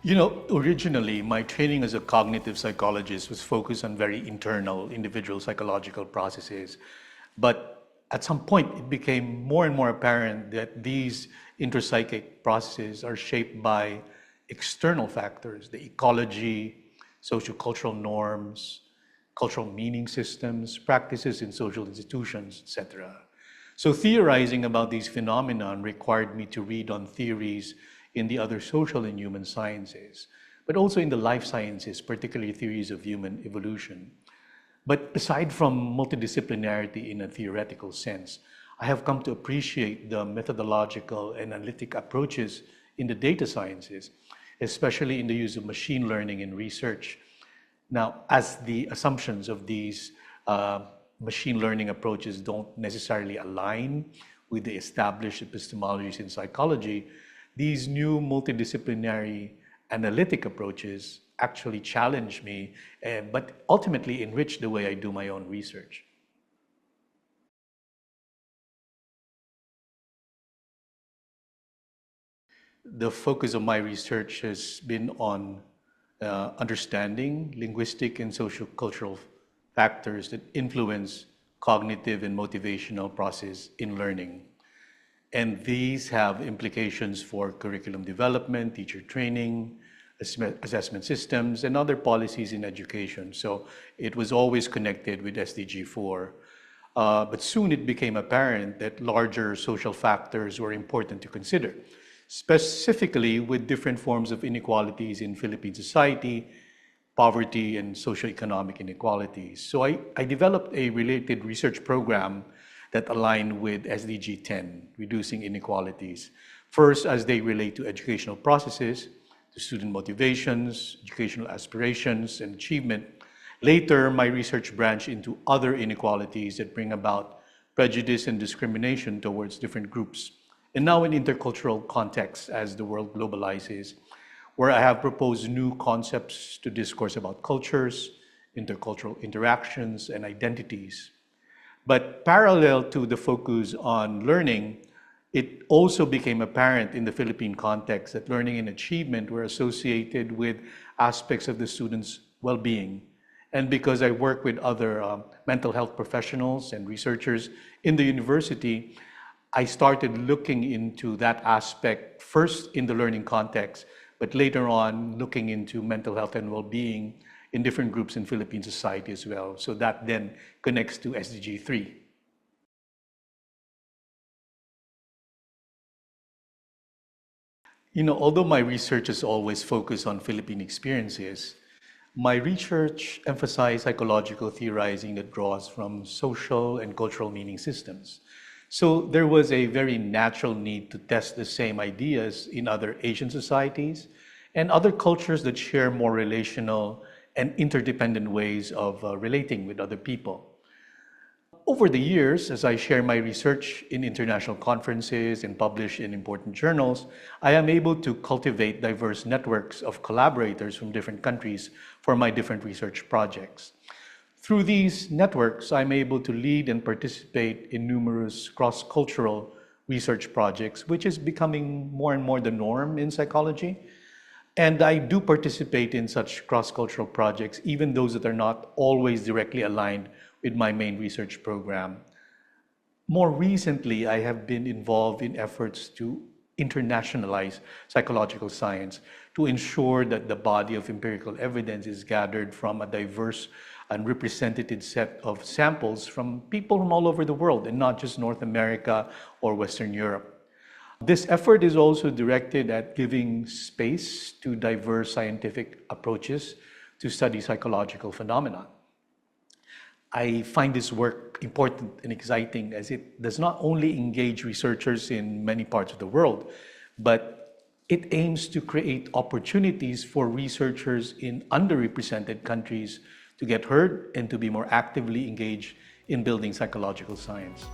Originally, my training as a cognitive psychologist was focused on very internal individual psychological processes. But at some point, it became more and more apparent that these interpsychic processes are shaped by external factors, the ecology, sociocultural norms, cultural meaning systems, practices in social institutions, etc. So theorizing about these phenomena required me to read on theories in the other social and human sciences, but also in the life sciences, particularly theories of human evolution. But aside from multidisciplinarity in a theoretical sense, I have come to appreciate the methodological and analytic approaches in the data sciences, especially in the use of machine learning in research. Now, as the assumptions of these machine learning approaches don't necessarily align with the established epistemologies in psychology, these new multidisciplinary analytic approaches actually challenge me, but ultimately enrich the way I do my own research. The focus of my research has been on understanding linguistic and sociocultural factors that influence cognitive and motivational process in learning. And these have implications for curriculum development, teacher training, assessment systems, and other policies in education. So it was always connected with SDG 4. But soon it became apparent that larger social factors were important to consider, specifically with different forms of inequalities in Philippine society, poverty, and socioeconomic inequalities. So I developed a related research program that aligned with SDG 10, reducing inequalities. First, as they relate to educational processes, to student motivations, educational aspirations, and achievement. Later, my research branched into other inequalities that bring about prejudice and discrimination towards different groups. And now in intercultural contexts as the world globalizes, where I have proposed new concepts to discourse about cultures, intercultural interactions, and identities. But parallel to the focus on learning, it also became apparent in the Philippine context that learning and achievement were associated with aspects of the students' well-being. And because I work with other mental health professionals and researchers in the university, I started looking into that aspect first in the learning context, but later on looking into mental health and well-being in different groups in Philippine society as well. So that then connects to SDG 3. Although my research is always focused on Philippine experiences, my research emphasized psychological theorizing that draws from social and cultural meaning systems. So there was a very natural need to test the same ideas in other Asian societies and other cultures that share more relational and interdependent ways of relating with other people. Over the years, as I share my research in international conferences and publish in important journals, I am able to cultivate diverse networks of collaborators from different countries for my different research projects. Through these networks, I'm able to lead and participate in numerous cross-cultural research projects, which is becoming more and more the norm in psychology. And I do participate in such cross-cultural projects, even those that are not always directly aligned with my main research program. More recently, I have been involved in efforts to internationalize psychological science to ensure that the body of empirical evidence is gathered from a diverse and representative set of samples from people from all over the world and not just North America or Western Europe. This effort is also directed at giving space to diverse scientific approaches to study psychological phenomena. I find this work important and exciting as it does not only engage researchers in many parts of the world, but it aims to create opportunities for researchers in underrepresented countries to get heard and to be more actively engaged in building psychological science.